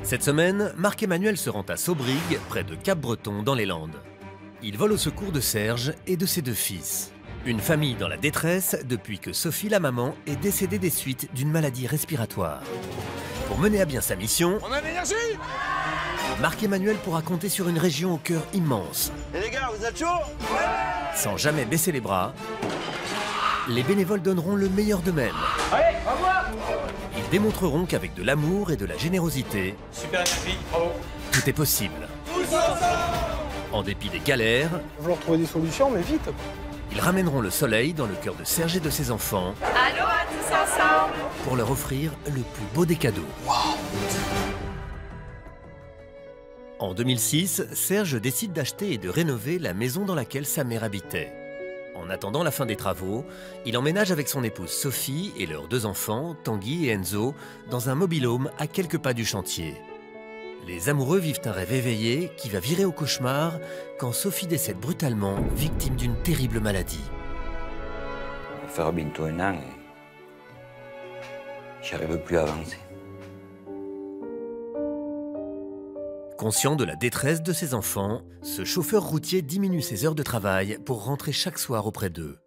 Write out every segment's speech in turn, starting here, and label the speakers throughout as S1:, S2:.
S1: Cette semaine, Marc-Emmanuel se rend à Saubrigue, près de Cap-Breton, dans les Landes. Il vole au secours de Serge et de ses deux fils. Une famille dans la détresse depuis que Sophie, la maman, est décédée des suites d'une maladie respiratoire. Pour mener à bien sa mission,
S2: on a l'énergie.
S1: Marc-Emmanuel pourra compter sur une région au cœur immense.
S2: Et les gars, vous êtes chauds?
S1: Sans jamais baisser les bras, les bénévoles donneront le meilleur d'eux-mêmes.
S2: Allez, au revoir.
S1: Ils démontreront qu'avec de l'amour et de la générosité,
S2: Super énergie, bravo.
S1: tout est possible. En dépit des galères,
S3: Il va falloir trouver des solutions, mais vite.
S1: ils ramèneront le soleil dans le cœur de Serge et de ses enfants.
S4: Allô à tous ensemble.
S1: Pour leur offrir le plus beau des cadeaux. En 2006, Serge décide d'acheter et de rénover la maison dans laquelle sa mère habitait. En attendant la fin des travaux, il emménage avec son épouse Sophie et leurs deux enfants, Tanguy et Enzo, dans un mobil-home à quelques pas du chantier. Les amoureux vivent un rêve éveillé qui va virer au cauchemar quand Sophie décède brutalement, victime d'une terrible maladie.
S5: Ça va faire bientôt un an et j'arrive plus à avancer.
S1: Conscient de la détresse de ses enfants, ce chauffeur routier diminue ses heures de travail pour rentrer chaque soir auprès d'eux.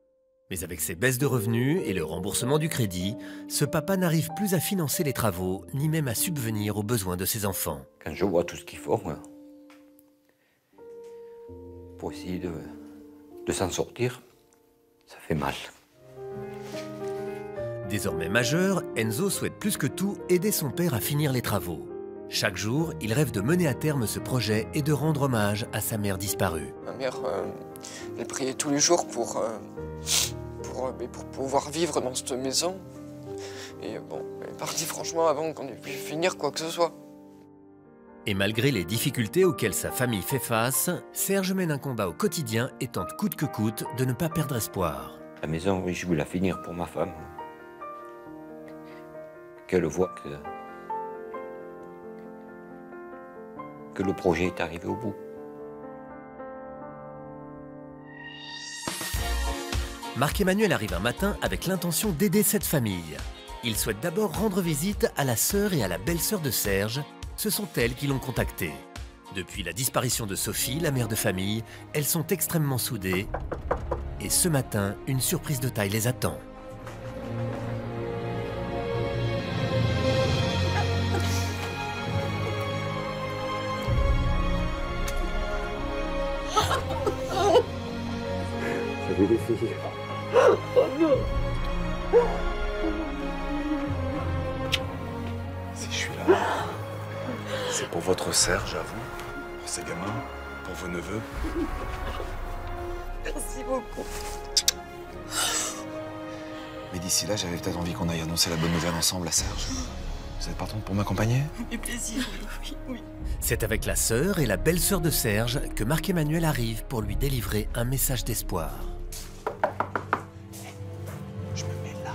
S1: Mais avec ses baisses de revenus et le remboursement du crédit, ce papa n'arrive plus à financer les travaux, ni même à subvenir aux besoins de ses enfants.
S5: Quand je vois tout ce qu'il faut, pour essayer de s'en sortir, ça fait mal.
S1: Désormais majeur, Enzo souhaite plus que tout aider son père à finir les travaux. Chaque jour, il rêve de mener à terme ce projet et de rendre hommage à sa mère disparue.
S6: Ma mère, elle priait tous les jours pour pouvoir vivre dans cette maison. Et bon, elle est partie franchement avant qu'on ait pu finir quoi que ce soit.
S1: Et malgré les difficultés auxquelles sa famille fait face, Serge mène un combat au quotidien et tente coûte que coûte de ne pas perdre espoir.
S5: La maison, oui, je voulais la finir pour ma femme. Qu'elle voit que le projet est arrivé au bout.
S1: Marc-Emmanuel arrive un matin avec l'intention d'aider cette famille. Il souhaite d'abord rendre visite à la sœur et à la belle-sœur de Serge. Ce sont elles qui l'ont contacté. Depuis la disparition de Sophie, la mère de famille, elles sont extrêmement soudées. Et ce matin, une surprise de taille les attend.
S5: Salut les filles.
S7: Si je suis là, c'est pour votre Serge, à vous, pour ces gamins, pour vos neveux.
S4: Merci beaucoup.
S7: Mais d'ici là, j'avais peut-être envie qu'on aille annoncer la bonne nouvelle ensemble à Serge. Vous êtes partante pour m'accompagner?
S4: Du plaisir, oui.
S1: C'est avec la sœur et la belle-sœur de Serge que Marc-Emmanuel arrive pour lui délivrer un message d'espoir.
S7: Je me mets là.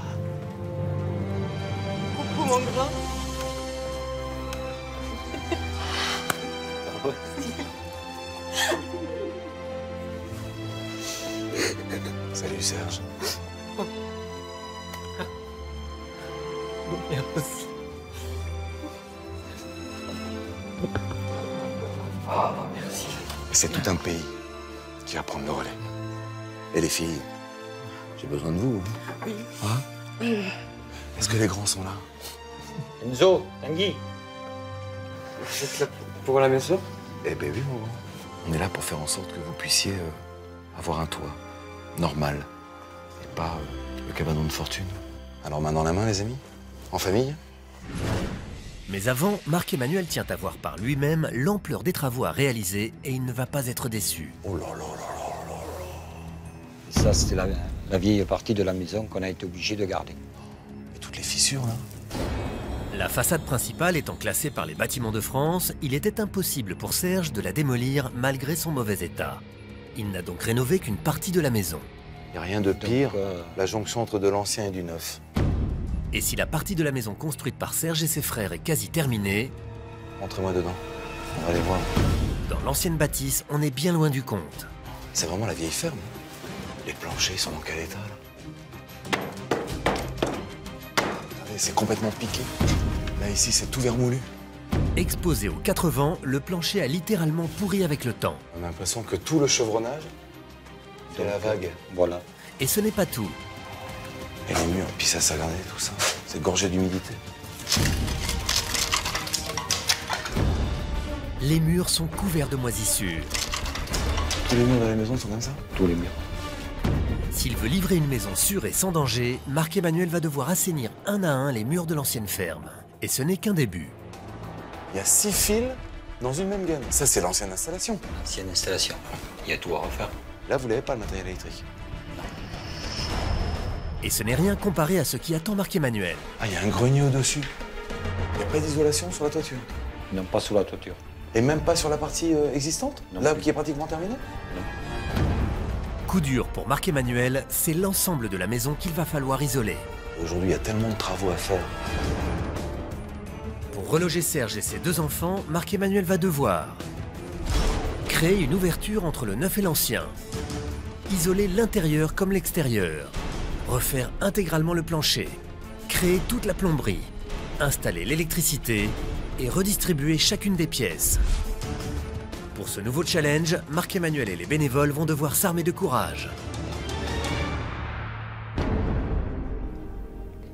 S4: Coucou mon grand.
S7: Salut Serge.
S6: Merci. Merci.
S7: C'est tout un pays qui va prendre le relais. Et les filles, j'ai besoin de vous.
S4: Oui.
S7: Hein?
S4: Oui.
S7: Est-ce que les grands sont là?
S5: Enzo, Tanguy.
S6: Vous êtes là pour la maison?
S7: Eh ben oui, mon grand. On est là pour faire en sorte que vous puissiez avoir un toit normal et pas le cabanon de fortune. Alors main dans la main, les amis? En famille?
S1: Mais avant, Marc-Emmanuel tient à voir par lui-même l'ampleur des travaux à réaliser et il ne va pas être déçu.
S7: Oh là là là là là là.
S5: Ça, c'était la vieille partie de la maison qu'on a été obligé de garder.
S7: Et toutes les fissures, là?
S1: La façade principale étant classée par les Bâtiments de France, il était impossible pour Serge de la démolir malgré son mauvais état. Il n'a donc rénové qu'une partie de la maison.
S7: Il n'y a rien de pire,
S5: Donc,
S7: la jonction entre de l'ancien et du neuf.
S1: Et si la partie de la maison construite par Serge et ses frères est quasi terminée,
S7: Entrez-moi dedans, on va aller voir.
S1: dans l'ancienne bâtisse, on est bien loin du compte.
S7: C'est vraiment la vieille ferme. Les planchers sont dans quel état, là? Regardez, c'est complètement piqué. Là, ici, c'est tout vermoulu.
S1: Exposé aux 4 vents, le plancher a littéralement pourri avec le temps.
S7: On a l'impression que tout le chevronnage, c'est la vague.
S5: Voilà.
S1: Et ce n'est pas tout.
S7: Et les murs, puis ça s'agrandit tout ça. C'est gorgé d'humidité.
S1: Les murs sont couverts de moisissures.
S7: Tous les murs de la maison sont comme ça?
S5: Tous les murs.
S1: S'il veut livrer une maison sûre et sans danger, Marc-Emmanuel va devoir assainir un à un les murs de l'ancienne ferme. Et ce n'est qu'un début.
S7: Il y a 6 fils dans une même gamme. Ça, c'est l'ancienne installation.
S5: Ancienne installation. Il y a tout à refaire.
S7: Là, vous n'avez pas le matériel électrique.
S1: Et ce n'est rien comparé à ce qui attend Marc-Emmanuel.
S7: Ah, il y a un grenier au-dessus. Il n'y a pas d'isolation sur la toiture.
S5: Non, pas sous la toiture.
S7: Et même pas sur la partie existante?
S5: Non
S7: Là,
S5: plus.
S7: qui est pratiquement terminée?
S1: Coup dur pour Marc-Emmanuel, c'est l'ensemble de la maison qu'il va falloir isoler.
S7: Aujourd'hui, il y a tellement de travaux à faire.
S1: Pour reloger Serge et ses 2 enfants, Marc-Emmanuel va devoir créer une ouverture entre le neuf et l'ancien, isoler l'intérieur comme l'extérieur, refaire intégralement le plancher, créer toute la plomberie, installer l'électricité et redistribuer chacune des pièces. Pour ce nouveau challenge, Marc-Emmanuel et les bénévoles vont devoir s'armer de courage.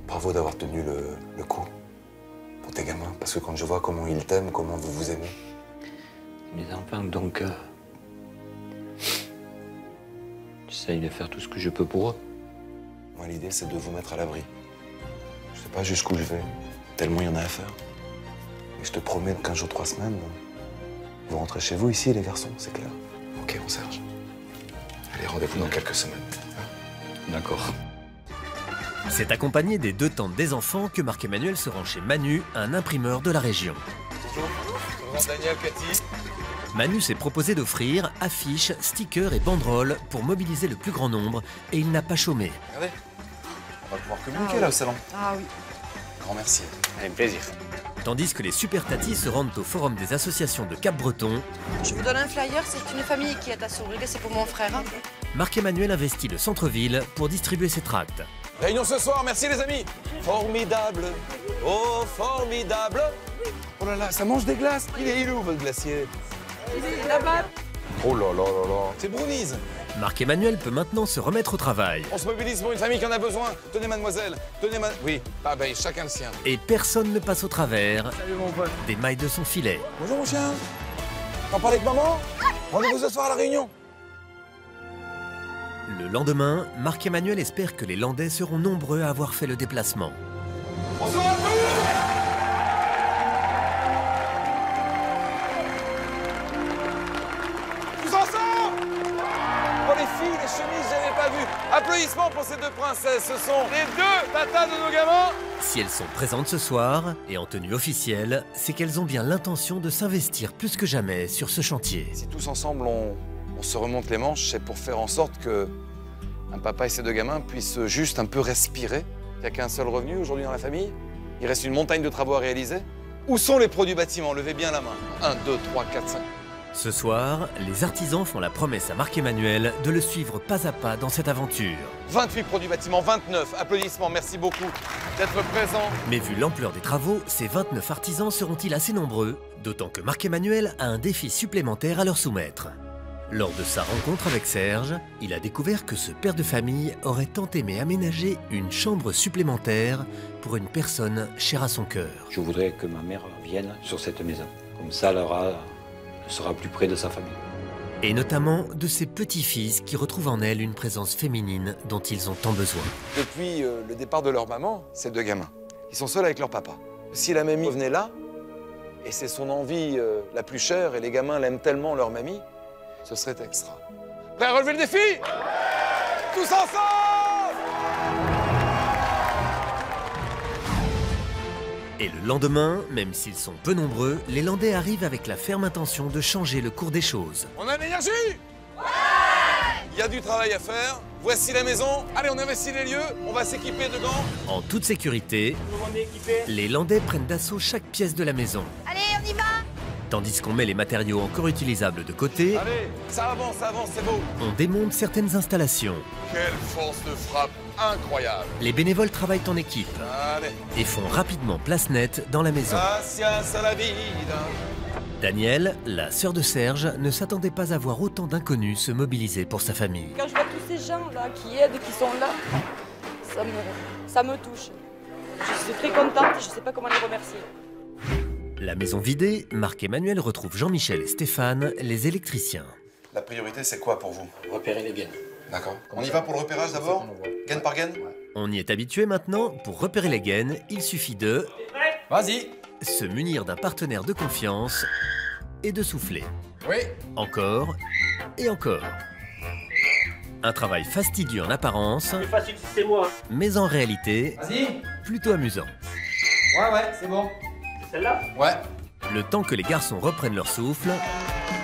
S7: Bravo d'avoir tenu le coup pour tes gamins, parce que quand je vois comment ils t'aiment, comment vous vous aimez.
S5: Mes enfants, donc... J'essaye de faire tout ce que je peux pour eux.
S7: Moi, l'idée, c'est de vous mettre à l'abri. Je sais pas jusqu'où je vais, tellement il y en a à faire. Et je te promets, dans 15 jours, 3 semaines, vous rentrez chez vous ici, les garçons, c'est clair? Ok, mon Serge. Allez, rendez-vous dans quelques semaines.
S5: D'accord.
S1: C'est accompagné des 2 tantes des enfants que Marc-Emmanuel se rend chez Manu, un imprimeur de la région.
S2: Bonjour Daniel, Cathy.
S1: Manu s'est proposé d'offrir affiches, stickers et banderoles pour mobiliser le plus grand nombre et il n'a pas chômé.
S7: Regardez, on va pouvoir communiquer là au salon.
S4: Ah oui.
S7: Grand merci.
S2: Avec plaisir.
S1: Tandis que les super tatis se rendent au forum des associations de Cap-Breton,
S4: Je vous donne un flyer, c'est une famille qui est à Sourgues, c'est pour mon frère. Hein.
S1: Marc-Emmanuel investit le centre-ville pour distribuer ses tracts.
S7: Réunion ce soir, merci les amis. Formidable, oh formidable. Oh là là, ça mange des glaces. Il est où votre glacier?
S4: Il est là-bas.
S7: Oh là là là là. C'est Brownies.
S1: Marc-Emmanuel peut maintenant se remettre au travail.
S7: On se mobilise pour une famille qui en a besoin. Tenez mademoiselle, tenez Oui, ah ben chacun le sien.
S1: Et personne ne passe au travers
S2: Salut mon pote.
S1: des mailles de son filet.
S7: Bonjour mon chien. T'en parles avec maman? Rendez-vous ce soir à la réunion.
S1: Le lendemain, Marc-Emmanuel espère que les Landais seront nombreux à avoir fait le déplacement.
S2: Bonsoir à tous. Tous ensemble. Oh les filles, les chemises, j'avais pas vu. Applaudissements pour ces 2 princesses, ce sont les 2 tatas de nos gamins.
S1: Si elles sont présentes ce soir, et en tenue officielle, c'est qu'elles ont bien l'intention de s'investir plus que jamais sur ce chantier.
S7: Si tous ensemble on se remonte les manches, c'est pour faire en sorte que un papa et ses 2 gamins puissent juste un peu respirer. Il n'y a qu'un seul revenu aujourd'hui dans la famille. Il reste une montagne de travaux à réaliser. Où sont les pros du bâtiment? Levez bien la main. 1, 2, 3, 4, 5.
S1: Ce soir, les artisans font la promesse à Marc-Emmanuel de le suivre pas à pas dans cette aventure.
S7: 28 pros du bâtiment, 29. Applaudissements, merci beaucoup d'être présents.
S1: Mais vu l'ampleur des travaux, ces 29 artisans seront-ils assez nombreux? D'autant que Marc-Emmanuel a un défi supplémentaire à leur soumettre. Lors de sa rencontre avec Serge, il a découvert que ce père de famille aurait tant aimé aménager une chambre supplémentaire pour une personne chère à son cœur.
S5: Je voudrais que ma mère vienne sur cette maison. Comme ça, elle sera plus près de sa famille.
S1: Et notamment de ses petits-fils qui retrouvent en elle une présence féminine dont ils ont tant besoin.
S7: Depuis le départ de leur maman, ces 2 gamins, ils sont seuls avec leur papa. Si la mamie revenait là, et c'est son envie la plus chère, et les gamins l'aiment tellement leur mamie, ce serait extra. Prêts à relever le défi? Tous ensemble!
S1: Et le lendemain, même s'ils sont peu nombreux, les Landais arrivent avec la ferme intention de changer le cours des choses.
S7: On a de l'énergie? Ouais! Il y a du travail à faire. Voici la maison. Allez, on investit les lieux. On va s'équiper dedans.
S1: En toute sécurité,
S2: On est équipés.
S1: les Landais prennent d'assaut chaque pièce de la maison.
S4: Allez, on y va.
S1: Tandis qu'on met les matériaux encore utilisables de côté,
S2: Allez, ça avance, c'est beau.
S1: on démonte certaines installations.
S2: Quelle force de frappe incroyable.
S1: Les bénévoles travaillent en équipe
S2: Allez,
S1: et font rapidement place nette dans la maison.
S2: patience à la vida.
S8: Danielle, la sœur de Serge, ne s'attendait pas à voir autant d'inconnus se mobiliser pour sa famille.
S4: Quand je vois tous ces gens-là qui aident, qui sont là, ça me touche. Je suis très contente et je ne sais pas comment les remercier.
S1: La maison vidée, Marc-Emmanuel retrouve Jean-Michel et Stéphane, les électriciens.
S7: La priorité, c'est quoi pour vous?
S5: Repérer les gaines.
S7: D'accord. On y va pour le repérage d'abord? Gaine par gaine?
S1: On y est habitué maintenant, pour repérer les gaines, il suffit de...
S2: Vas-y.
S1: Se munir d'un partenaire de confiance et de souffler.
S2: Oui.
S1: Encore et encore. Un travail fastidieux en apparence,
S9: C'est facile si c'est moi.
S1: mais en réalité,
S2: Vas-y.
S1: plutôt amusant.
S2: Ouais, c'est bon.
S9: C'est celle-là?
S2: Ouais.
S1: Le temps que les garçons reprennent leur souffle,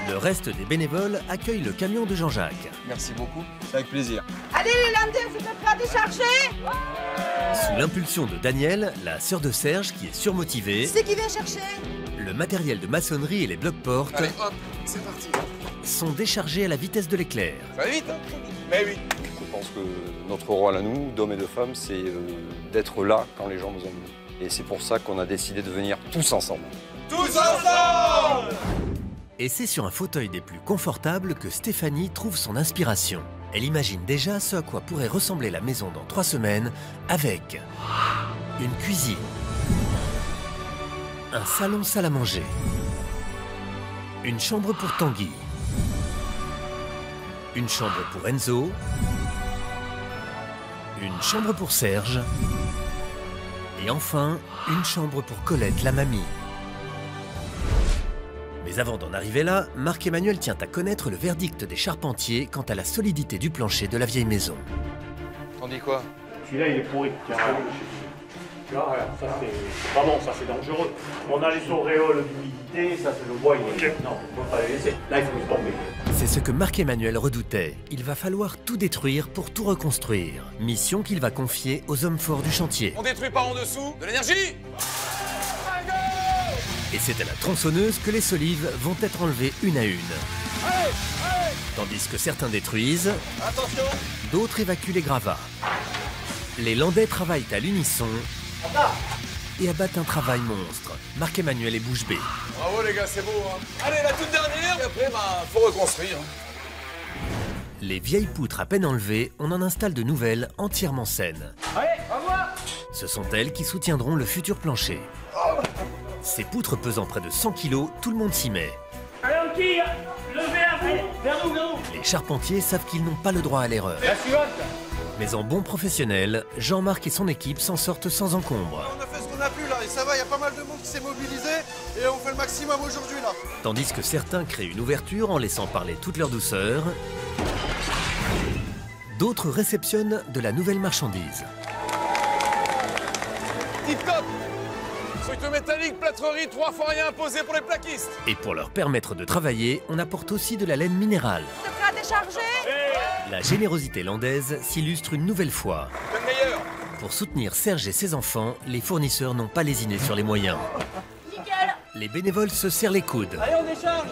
S1: le reste des bénévoles accueille le camion de Jean-Jacques.
S2: Merci beaucoup. C'est avec plaisir.
S4: Allez les Landais, vous êtes prêts à décharger?
S1: Sous l'impulsion de Danielle, la sœur de Serge qui est surmotivée,
S4: C'est qui vient chercher?
S1: le matériel de maçonnerie et les blocs-portes
S2: Allez, hop, c'est parti.
S1: sont déchargés à la vitesse de l'éclair.
S2: Ça va vite, hein? Mais oui.
S10: Je pense que notre rôle à nous, d'hommes et de femmes, c'est d'être là quand les gens nous ont besoin. Et c'est pour ça qu'on a décidé de venir tous ensemble.
S2: Tous ensemble!
S1: Et c'est sur un fauteuil des plus confortables que Stéphanie trouve son inspiration. Elle imagine déjà ce à quoi pourrait ressembler la maison dans 3 semaines avec une cuisine, un salon salle à manger, une chambre pour Tanguy, une chambre pour Enzo, une chambre pour Serge et enfin une chambre pour Colette, la mamie. Mais avant d'en arriver là, Marc-Emmanuel tient à connaître le verdict des charpentiers quant à la solidité du plancher de la vieille maison.
S7: T'en dis quoi?
S9: Celui-là, il est pourri. Tiens, tu vois, regarde, ça c'est pas bon, ça c'est dangereux. On a les auréoles d'humidité, ça c'est le bois, il est... Non, on ne peut pas les laisser. Là, il faut le tomber.
S1: C'est ce que Marc-Emmanuel redoutait. Il va falloir tout détruire pour tout reconstruire. Mission qu'il va confier aux hommes forts du chantier.
S2: On détruit pas en dessous. De l'énergie.
S1: Et c'est à la tronçonneuse que les solives vont être enlevées une à une. Tandis que certains détruisent,
S2: Attention.
S1: d'autres évacuent les gravats. Les Landais travaillent à l'unisson et abattent un travail monstre. Marc-Emmanuel est bouche bée.
S2: Bravo les gars, c'est beau. Hein. Allez, la toute dernière. Et après, faut reconstruire.
S1: Les vieilles poutres à peine enlevées, on en installe de nouvelles entièrement saines.
S9: Allez, à moi.
S1: Ce sont elles qui soutiendront le futur plancher. Ces poutres pesant près de 100 kg, tout le monde s'y met.
S9: Allez, on tire. Levez à vous. Vers nous, vers nous.
S1: Les charpentiers savent qu'ils n'ont pas le droit à l'erreur.
S9: La suivante.
S1: Mais en bon professionnel, Jean-Marc et son équipe s'en sortent sans encombre.
S3: On a fait ce qu'on a pu là, et ça va, il y a pas mal de monde qui s'est mobilisé, et on fait le maximum aujourd'hui là.
S1: Tandis que certains créent une ouverture en laissant parler toute leur douceur, d'autres réceptionnent de la nouvelle marchandise.
S2: Tip top. Structure métallique, plâtrerie, 3 fois rien imposé pour les plaquistes.
S1: Et pour leur permettre de travailler, on apporte aussi de la laine minérale.
S4: Vous êtes prêts à décharger?
S1: La générosité landaise s'illustre une nouvelle fois.
S2: C'est le meilleur.
S1: Pour soutenir Serge et ses enfants, les fournisseurs n'ont pas lésiné sur les moyens.
S4: Nickel!
S1: Les bénévoles se serrent les coudes
S9: Allez, on décharge.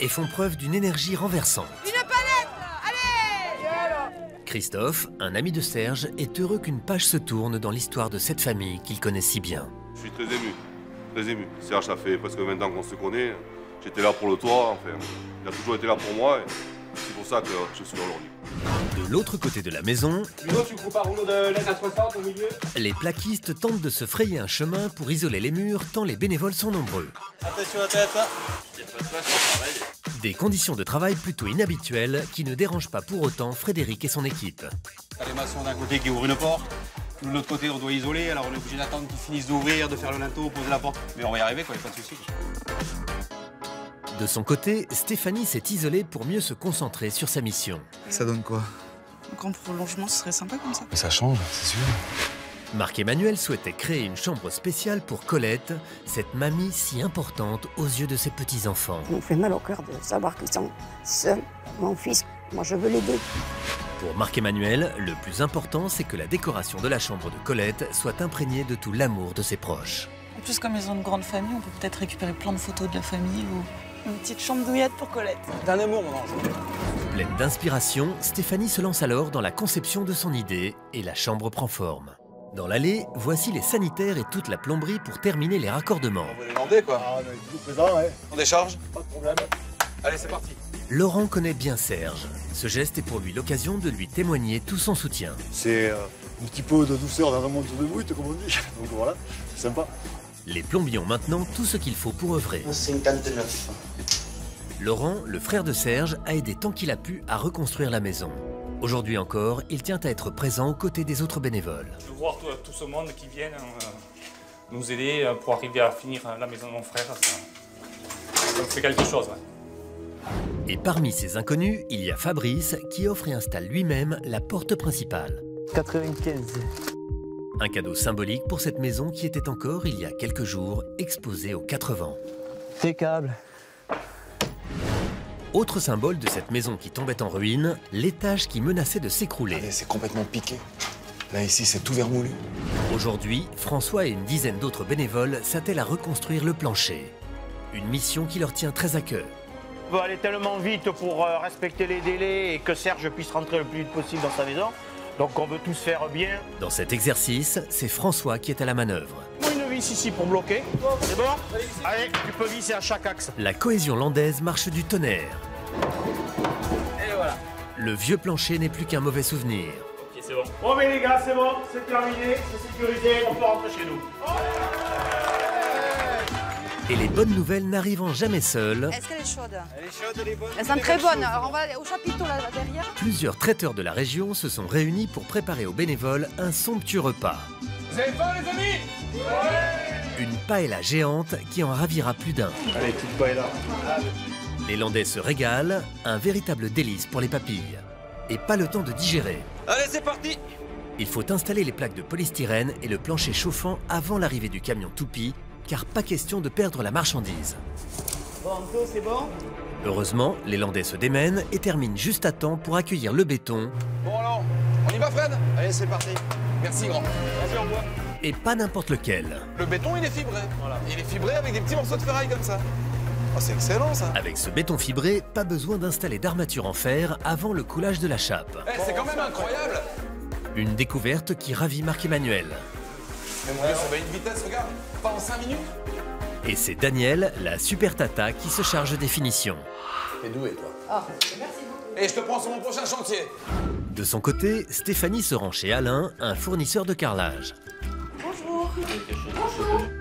S1: et font preuve d'une énergie renversante.
S4: Une palette! Allez!
S1: Christophe, un ami de Serge, est heureux qu'une page se tourne dans l'histoire de cette famille qu'il connaît si bien.
S11: Je suis très ému, très ému. Serge, ça fait presque 20 ans qu'on se connaît. J'étais là pour le toit, enfin, il a toujours été là pour moi. Et c'est pour ça que je suis aujourd'hui.
S1: De l'autre côté de la maison,
S9: Bruno, tu coupes un rouleau de laine à 60 au milieu.
S1: les plaquistes tentent de se frayer un chemin pour isoler les murs tant les bénévoles sont nombreux.
S3: Attention à la tête.
S1: Des conditions de travail plutôt inhabituelles qui ne dérangent pas pour autant Frédéric et son équipe.
S12: Les maçons d'un côté qui ouvrent une porte, nous de l'autre côté on doit isoler, alors on est obligé d'attendre qu'ils finissent d'ouvrir, de faire le linteau, poser la porte. Mais on va y arriver quoi, y a pas de souci.
S1: De son côté, Stéphanie s'est isolée pour mieux se concentrer sur sa mission.
S3: Ça donne quoi?
S4: Un grand prolongement, ce serait sympa comme ça.
S7: Mais ça change, c'est sûr.
S1: Marc-Emmanuel souhaitait créer une chambre spéciale pour Colette, cette mamie si importante aux yeux de ses petits-enfants.
S13: Ça nous fait mal au cœur de savoir qu'ils sont seuls. Mon fils, moi je veux l'aider.
S1: Pour Marc-Emmanuel, le plus important, c'est que la décoration de la chambre de Colette soit imprégnée de tout l'amour de ses proches.
S14: En plus, comme ils ont une grande famille, on peut peut-être récupérer plein de photos de la famille ou une petite chambre douillette pour Colette.
S2: D'un amour, mon ange.
S1: Pleine d'inspiration, Stéphanie se lance alors dans la conception de son idée et la chambre prend forme. Dans l'allée, voici les sanitaires et toute la plomberie pour terminer les raccordements.
S2: On va demander quoi.
S3: Ah, mais tout présent, ouais.
S2: On décharge?
S3: Pas de problème.
S2: Allez, c'est parti.
S1: Laurent connaît bien Serge. Ce geste est pour lui l'occasion de lui témoigner tout son soutien.
S3: C'est un petit peu de douceur dans un monde de brut, comme on dit. Donc voilà, c'est sympa.
S1: Les plombiers ont maintenant tout ce qu'il faut pour œuvrer.
S15: 59.
S1: Laurent, le frère de Serge, a aidé tant qu'il a pu à reconstruire la maison. Aujourd'hui encore, il tient à être présent aux côtés des autres bénévoles.
S9: De voir tout ce monde qui vient nous aider pour arriver à finir la maison de mon frère, ça me fait quelque chose. Ouais.
S1: Et parmi ces inconnus, il y a Fabrice qui offre et installe lui-même la porte principale.
S15: 95.
S1: Un cadeau symbolique pour cette maison qui était encore, il y a quelques jours, exposée aux 4 vents.
S15: Tes câbles.
S1: Autre symbole de cette maison qui tombait en ruine, l'étage qui menaçait de s'écrouler.
S7: C'est complètement piqué. Là, ici, c'est tout vermoulu.
S1: Aujourd'hui, François et une dizaine d'autres bénévoles s'attellent à reconstruire le plancher. Une mission qui leur tient très à cœur.
S16: On va aller tellement vite pour respecter les délais et que Serge puisse rentrer le plus vite possible dans sa maison. Donc on veut tous faire bien.
S1: Dans cet exercice, c'est François qui est à la manœuvre.
S16: Une vis ici pour bloquer. C'est bon? Allez, tu peux visser à chaque axe.
S1: La cohésion landaise marche du tonnerre.
S16: Et voilà.
S1: Le vieux plancher n'est plus qu'un mauvais souvenir.
S9: Ok, c'est bon.
S16: Bon mais les gars, c'est bon, c'est terminé, c'est sécurisé, on peut rentrer chez nous.
S1: Et les bonnes nouvelles n'arrivant jamais seules,
S4: Est-ce qu'elle est chaude?
S3: Elle est chaude, elle est bonne.
S4: Elles sont très bonnes. Alors on va au chapiteau là derrière.
S1: plusieurs traiteurs de la région se sont réunis pour préparer aux bénévoles un somptueux repas.
S2: Vous avez faim, les amis?
S1: Une paella géante qui en ravira plus d'un.
S3: Allez, petite paella.
S1: Les Landais se régalent, un véritable délice pour les papilles. Et pas le temps de digérer.
S2: Allez, c'est parti.
S1: Il faut installer les plaques de polystyrène et le plancher chauffant avant l'arrivée du camion Toupie, car pas question de perdre la marchandise.
S16: Bon, Anto, c'est bon?
S1: Heureusement, les Landais se démènent et terminent juste à temps pour accueillir le béton.
S2: Bon alors, on y va Fred?
S3: Allez, c'est parti.
S2: Merci grand.
S16: Vas-y, on voit.
S1: Et pas n'importe lequel.
S2: Le béton, il est fibré. Voilà. Il est fibré avec des petits morceaux de ferraille comme ça. Oh, c'est excellent ça.
S1: Avec ce béton fibré, pas besoin d'installer d'armature en fer avant le coulage de la chape.
S2: Eh, c'est quand même incroyable.
S1: Une découverte qui ravit Marc-Emmanuel.
S2: Mais mon Dieu, ça va à une vitesse, regarde. Pas en 5 minutes.
S1: Et c'est Daniel, la super tata, qui se charge des finitions.
S7: T'es doué, toi.
S4: Oh, merci beaucoup.
S2: Et je te prends sur mon prochain chantier.
S1: De son côté, Stéphanie se rend chez Alain, un fournisseur de carrelage.
S14: Bonjour.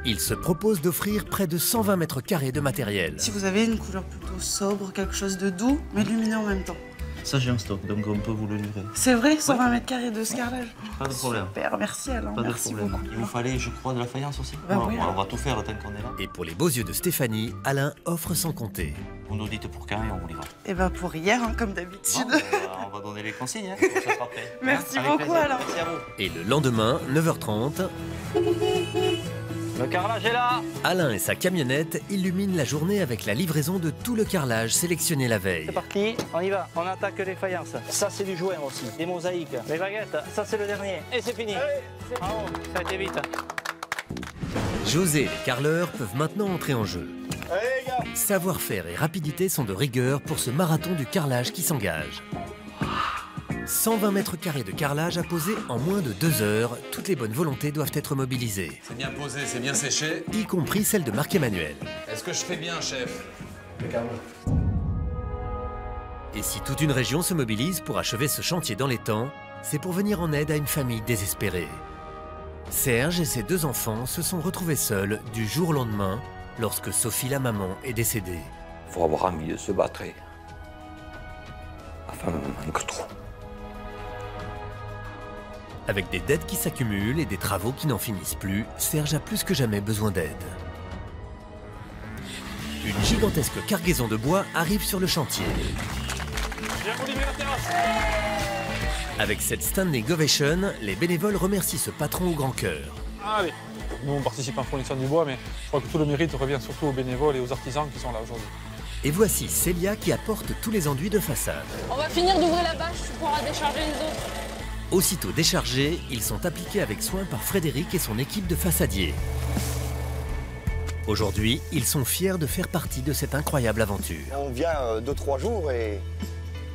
S1: Il se propose d'offrir près de 120 mètres carrés de matériel.
S14: Si vous avez une couleur plutôt sobre, quelque chose de doux, mais lumineux en même temps.
S15: Ça, j'ai un stock, donc on peut vous le livrer.
S14: C'est vrai, 120 mètres carrés de ce carrelage.
S15: Pas de problème.
S14: Super, merci Alain,
S15: Pas de
S14: merci
S15: problème.
S14: beaucoup.
S15: Il vous fallait, je crois, de la faïence aussi.
S14: Bah
S15: Bon,
S14: oui.
S15: on va tout faire tant qu'on est là.
S1: Et pour les beaux yeux de Stéphanie, Alain offre sans compter.
S15: Vous nous dites pour quand et on vous livre.
S14: Et bah pour hier, hein, comme d'habitude.
S15: Bon, on va donner les consignes, hein, pour ça sera prêt.
S14: Merci
S15: Avec
S14: beaucoup
S15: plaisir.
S14: Alain.
S15: Merci à vous.
S1: Et le lendemain, 9h30,
S16: Le carrelage est là.
S1: Alain et sa camionnette illuminent la journée avec la livraison de tout le carrelage sélectionné la veille.
S16: C'est parti, on y va. On attaque les faïences. Ça, c'est du joint aussi. Des mosaïques. Les baguettes, ça, c'est le dernier. Et c'est fini. Bravo, ça a été vite.
S1: José et les carreleurs peuvent maintenant entrer en jeu.
S3: Allez, les gars.
S1: Savoir-faire et rapidité sont de rigueur pour ce marathon du carrelage qui s'engage. 120 mètres carrés de carrelage à poser en moins de 2 heures, toutes les bonnes volontés doivent être mobilisées,
S2: C'est bien posé, c'est bien séché.
S1: y compris celle de Marc-Emmanuel.
S2: Est-ce que je fais bien, chef?
S1: Et si toute une région se mobilise pour achever ce chantier dans les temps, c'est pour venir en aide à une famille désespérée. Serge et ses 2 enfants se sont retrouvés seuls du jour au lendemain lorsque Sophie, la maman, est décédée.
S5: Faut avoir envie de se battre. La femme me manque trop.
S1: Avec des dettes qui s'accumulent et des travaux qui n'en finissent plus, Serge a plus que jamais besoin d'aide. Une gigantesque cargaison de bois arrive sur le chantier. Avec cette standing ovation, les bénévoles remercient ce patron au grand cœur.
S17: Allez, nous on participe en fourniture du bois, mais je crois que tout le mérite revient surtout aux bénévoles et aux artisans qui sont là aujourd'hui.
S1: Et voici Célia qui apporte tous les enduits de façade.
S18: On va finir d'ouvrir la bâche, tu pourras décharger les autres.
S1: Aussitôt déchargés, ils sont appliqués avec soin par Frédéric et son équipe de façadiers. Aujourd'hui, ils sont fiers de faire partie de cette incroyable aventure.
S19: On vient 2-3 jours et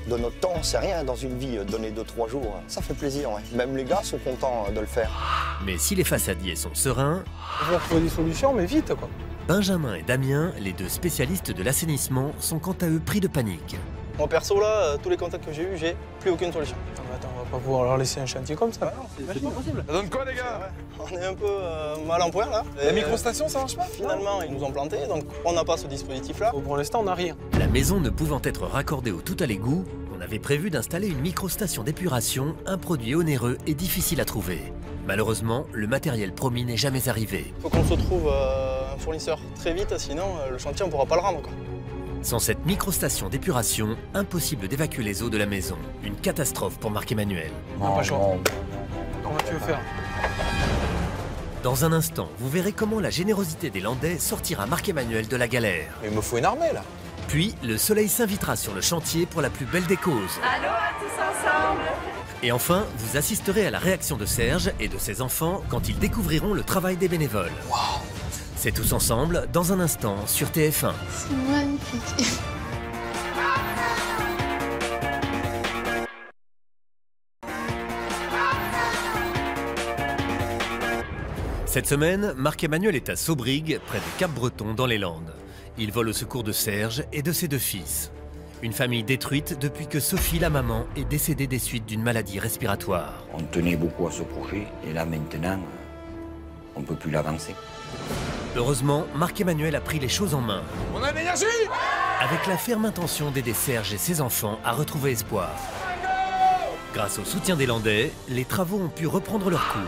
S19: de notre temps, c'est rien dans une vie, donner 2-3 jours. Ça fait plaisir, ouais. Même les gars sont contents de le faire.
S1: Mais si les façadiers sont sereins,
S3: On va trouver des solutions, mais vite, quoi.
S1: Benjamin et Damien, les deux spécialistes de l'assainissement, sont quant à eux pris de panique.
S16: Moi perso là, tous les contacts que j'ai eus, j'ai plus aucune solution.
S3: Non, mais attends, on va pas pouvoir leur laisser un chantier comme ça.
S16: C'est vachement possible.
S3: Ça donne quoi, les gars?
S16: On est un peu mal en point là.
S3: La microstation, ça marche pas?
S16: Finalement, ils nous ont planté, donc on n'a pas ce dispositif-là.
S3: Pour l'instant, on n'a rien.
S1: La maison ne pouvant être raccordée au tout à l'égout, on avait prévu d'installer une microstation d'épuration, un produit onéreux et difficile à trouver. Malheureusement, le matériel promis n'est jamais arrivé.
S16: Faut qu'on se trouve un fournisseur très vite, sinon le chantier on pourra pas le rendre, quoi.
S1: Sans cette microstation d'épuration, impossible d'évacuer les eaux de la maison. Une catastrophe pour Marc-Emmanuel.
S3: On n'a pas le choix. Comment tu veux faire?
S1: Dans un instant, vous verrez comment la générosité des Landais sortira Marc-Emmanuel de la galère.
S7: Mais il me faut une armée, là.
S1: Puis, le soleil s'invitera sur le chantier pour la plus belle des causes.
S4: Allô à tous ensemble.
S1: Et enfin, vous assisterez à la réaction de Serge et de ses enfants quand ils découvriront le travail des bénévoles.
S7: Waouh!
S1: C'est tous ensemble, dans un instant, sur TF1.
S18: C'est magnifique.
S1: Cette semaine, Marc-Emmanuel est à Saubrigue, près de Cap-Breton, dans les Landes. Il vole au secours de Serge et de ses deux fils. Une famille détruite depuis que Sophie, la maman, est décédée des suites d'une maladie respiratoire.
S5: On tenait beaucoup à ce projet et là maintenant, on ne peut plus l'avancer.
S1: Heureusement, Marc-Emmanuel a pris les choses en main.
S2: On a de l'énergie!
S1: Avec la ferme intention d'aider Serge et ses enfants à retrouver espoir. Grâce au soutien des Landais, les travaux ont pu reprendre leur cours.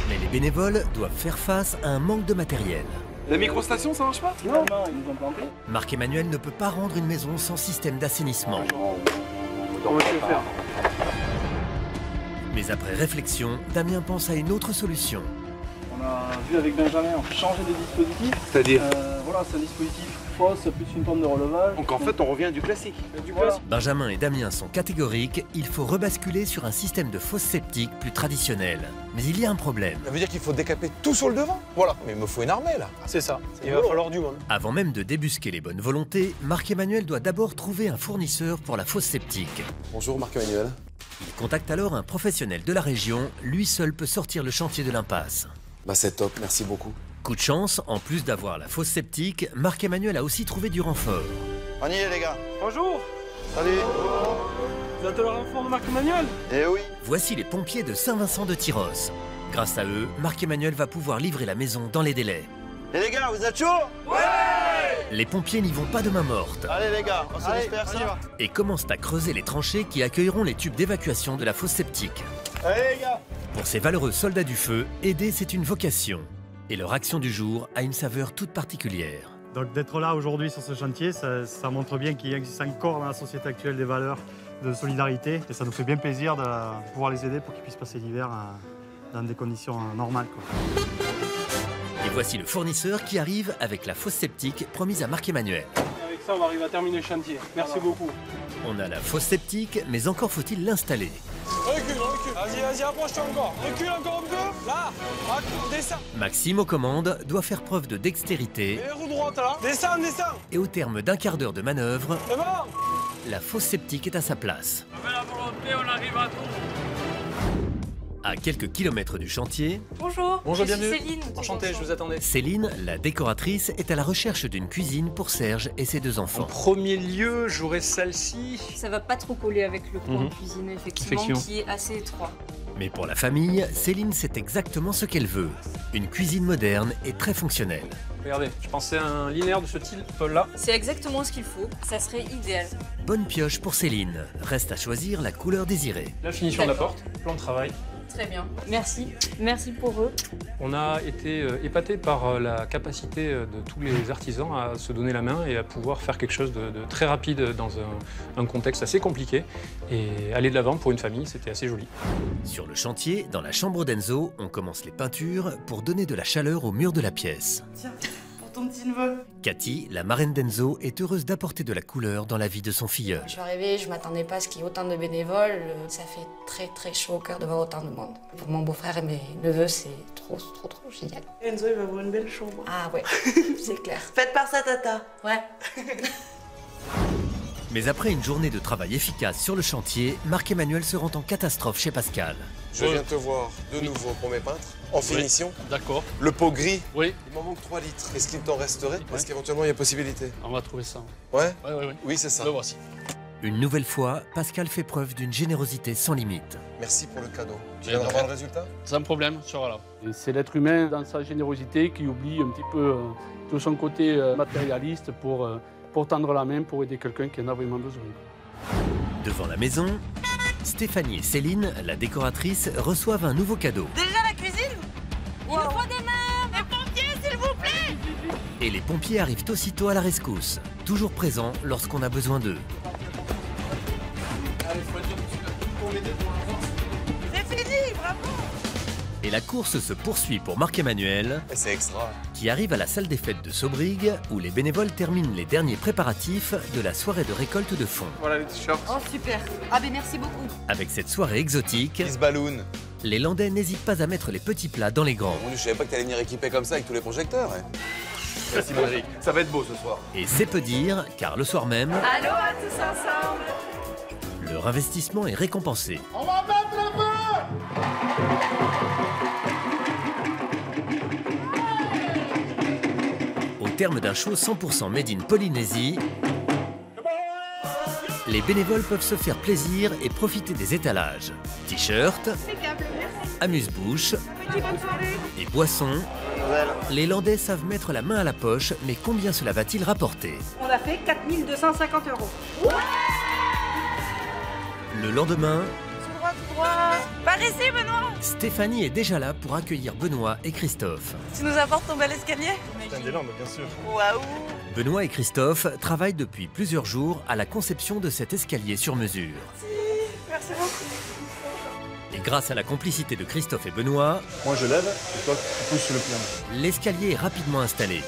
S1: Mais les bénévoles doivent faire face à un manque de matériel.
S3: La microstation, ça marche pas?
S16: Finalement, ils nous ont planté.
S1: Marc-Emmanuel ne peut pas rendre une maison sans système d'assainissement.
S3: Comment tu veux faire?
S1: Mais après réflexion, Damien pense à une autre solution.
S16: On a vu avec Benjamin changer de dispositif.
S3: C'est-à-dire?
S16: Voilà, c'est un dispositif fosse plus une pompe de relevage.
S3: Donc en fait, on revient du classique.
S1: Benjamin et Damien sont catégoriques, il faut rebasculer sur un système de fosse septique plus traditionnel. Mais il y a un problème.
S7: Ça veut dire qu'il faut décaper tout sur le devant? Voilà. Mais il me faut une armée, là.
S3: C'est ça. Il va falloir du monde.
S1: Avant même de débusquer les bonnes volontés, Marc-Emmanuel doit d'abord trouver un fournisseur pour la fosse septique.
S7: Bonjour, Marc-Emmanuel.
S1: Il contacte alors un professionnel de la région, lui seul peut sortir le chantier de l'impasse.
S7: Bah c'est top, merci beaucoup.
S1: Coup de chance, en plus d'avoir la fosse septique, Marc-Emmanuel a aussi trouvé du renfort.
S19: On y est, les gars.
S3: Bonjour.
S19: Salut.
S3: Vous êtes le renfort de Marc-Emmanuel?
S19: Eh oui.
S1: Voici les pompiers de Saint-Vincent de Tyrosse. Grâce à eux, Marc-Emmanuel va pouvoir livrer la maison dans les délais.
S19: Et les gars, vous êtes chauds? Ouais.
S1: Les pompiers n'y vont pas de main morte.
S19: Allez les gars, on se disperse.
S1: Et commencent à creuser les tranchées qui accueilleront les tubes d'évacuation de la fosse septique.
S19: Allez les gars.
S1: Pour ces valeureux soldats du feu, aider c'est une vocation. Et leur action du jour a une saveur toute particulière.
S9: Donc d'être là aujourd'hui sur ce chantier, ça montre bien qu'il existe encore dans la société actuelle des valeurs de solidarité. Et ça nous fait bien plaisir de pouvoir les aider pour qu'ils puissent passer l'hiver dans des conditions normales, quoi.
S1: Et voici le fournisseur qui arrive avec la fosse septique promise à Marc-Emmanuel.
S3: Avec ça, on va arriver à terminer le chantier. Merci beaucoup.
S1: On a la fosse septique, mais encore faut-il l'installer.
S3: Recule, recule. Vas-y, approche-toi encore. Recule encore un peu. Là, descends.
S1: Maxime aux commandes doit faire preuve de dextérité.
S3: Et roue droite là. Descends, descends.
S1: Et au terme d'un quart d'heure de manœuvre,
S3: C'est bon.
S1: la fosse septique est à sa place.
S3: Avec la volonté, on arrive à tout.
S1: À quelques kilomètres du chantier,
S18: Bonjour.
S3: Bonjour,
S18: je suis
S3: bienvenue.
S18: Céline.
S3: Enchanté, je vous attendais.
S1: Céline, la décoratrice, est à la recherche d'une cuisine pour Serge et ses deux enfants.
S3: En premier lieu, j'aurais celle-ci.
S18: Ça va pas trop coller avec le coin
S3: Mhm.
S18: cuisine, effectivement, qui est assez étroit.
S1: Mais pour la famille, Céline sait exactement ce qu'elle veut. Une cuisine moderne et très fonctionnelle.
S3: Regardez, je pensais à un linéaire de ce type-là.
S18: C'est exactement ce qu'il faut. Ça serait idéal.
S1: Bonne pioche pour Céline. Reste à choisir la couleur désirée.
S3: La finition de la porte, plan de travail.
S18: Très bien. Merci. Merci pour eux.
S3: On a été épaté par la capacité de tous les artisans à se donner la main et à pouvoir faire quelque chose de très rapide dans un contexte assez compliqué. Et aller de l'avant pour une famille, c'était assez joli.
S1: Sur le chantier, dans la chambre d'Enzo, on commence les peintures pour donner de la chaleur au mur de la pièce.
S18: Tiens, pour
S14: ton petit neveu.
S1: Cathy, la marraine d'Enzo, est heureuse d'apporter de la couleur dans la vie de son filleul.
S20: Je suis arrivée, je m'attendais pas à ce qu'il y ait autant de bénévoles. Ça fait très très chaud au cœur de voir autant de monde. Pour mon beau-frère et mes neveux, c'est trop génial.
S14: Enzo, il va avoir une belle chambre.
S20: Ah ouais, c'est clair.
S14: Faite par sa tata.
S20: Ouais.
S1: Mais après une journée de travail efficace sur le chantier, Marc-Emmanuel se rend en catastrophe chez Pascal.
S7: Je viens te voir de nouveau pour mes peintres, en finition.
S21: D'accord.
S7: Le pot gris.
S21: Oui.
S7: Il m'en manque 3 litres. Est-ce qu'il t'en resterait? Est-ce qu'éventuellement il y a possibilité?
S21: On va trouver ça.
S7: Ouais?
S21: Oui.
S7: Oui, c'est ça.
S21: Le voici.
S1: Une nouvelle fois, Pascal fait preuve d'une générosité sans limite.
S7: Merci pour le cadeau. Tu viendras voir le résultat?
S21: Sans problème, tu seras là. C'est l'être humain dans sa générosité qui oublie un petit peu tout son côté matérialiste pour tendre la main pour aider quelqu'un qui en a vraiment besoin.
S1: Devant la maison, Stéphanie et Céline, la décoratrice, reçoivent un nouveau cadeau.
S14: Déjà la cuisine?
S20: Il nous faut des mains!
S14: Les pompiers, s'il vous plaît!
S1: Et les pompiers arrivent aussitôt à la rescousse, toujours présents lorsqu'on a besoin d'eux.
S14: C'est fini, bravo!
S1: Et la course se poursuit pour Marc-Emmanuel,
S7: C'est extra.
S1: qui arrive à la salle des fêtes de Saubrigues, où les bénévoles terminent les derniers préparatifs de la soirée de récolte de fonds.
S7: Voilà les t-shirts.
S18: Oh super. Ah ben merci beaucoup.
S1: Avec cette soirée exotique,
S7: Kiss Balloon.
S1: les Landais n'hésitent pas à mettre les petits plats dans les grands.
S7: Je savais pas que t'allais venir équipé comme ça avec tous les projecteurs. Merci Marie. Ça va être beau ce soir.
S1: Et c'est peu dire, car le soir même,
S14: Allô à tous ensemble!
S1: leur investissement est récompensé.
S14: On va mettre le feu!
S1: Au terme d'un show 100% made in Polynésie, les bénévoles peuvent se faire plaisir et profiter des étalages. T-shirts, amuse-bouche et boissons. Les Landais savent mettre la main à la poche, mais combien cela va-t-il rapporter?
S4: On a fait 4 250 €.
S1: Le lendemain,
S14: Tout droit. Par ici, Benoît!
S1: Stéphanie est déjà là pour accueillir Benoît et Christophe.
S14: Tu nous apportes ton bel escalier?
S9: Des Landes, bien sûr.
S14: Waouh!
S1: Benoît et Christophe travaillent depuis plusieurs jours à la conception de cet escalier sur mesure.
S14: Merci beaucoup.
S1: Et grâce à la complicité de Christophe et Benoît,
S9: Moi je lève et toi tu pousses le pied.
S1: l'escalier est rapidement installé.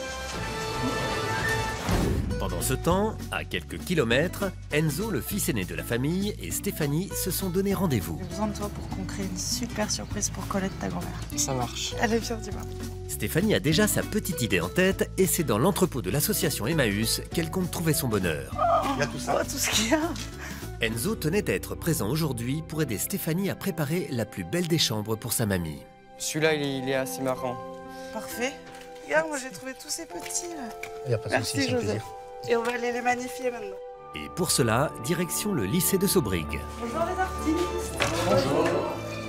S1: Pendant ce temps, à quelques kilomètres, Enzo, le fils aîné de la famille, et Stéphanie se sont donné rendez-vous.
S14: J'ai besoin de toi pour qu'on crée une super surprise pour Colette, ta grand-mère.
S6: Ça marche.
S14: Allez, viens, dis-moi.
S1: Stéphanie a déjà sa petite idée en tête et c'est dans l'entrepôt de l'association Emmaüs qu'elle compte trouver son bonheur.
S9: Il y a tout ça.
S14: Oh, tout ce qu'il y a.
S1: Enzo tenait à être présent aujourd'hui pour aider Stéphanie à préparer la plus belle des chambres pour sa mamie.
S6: Celui-là, il est assez marrant.
S14: Parfait. Regarde, moi j'ai trouvé tous ces petits là.
S9: Il n'y a pas de
S14: Merci,
S9: souci, c'est un
S14: Joseph.
S9: plaisir.
S14: Et on va aller les magnifier maintenant.
S1: Et pour cela, direction le lycée de Saubrigues.
S14: Bonjour les artistes. Bonjour.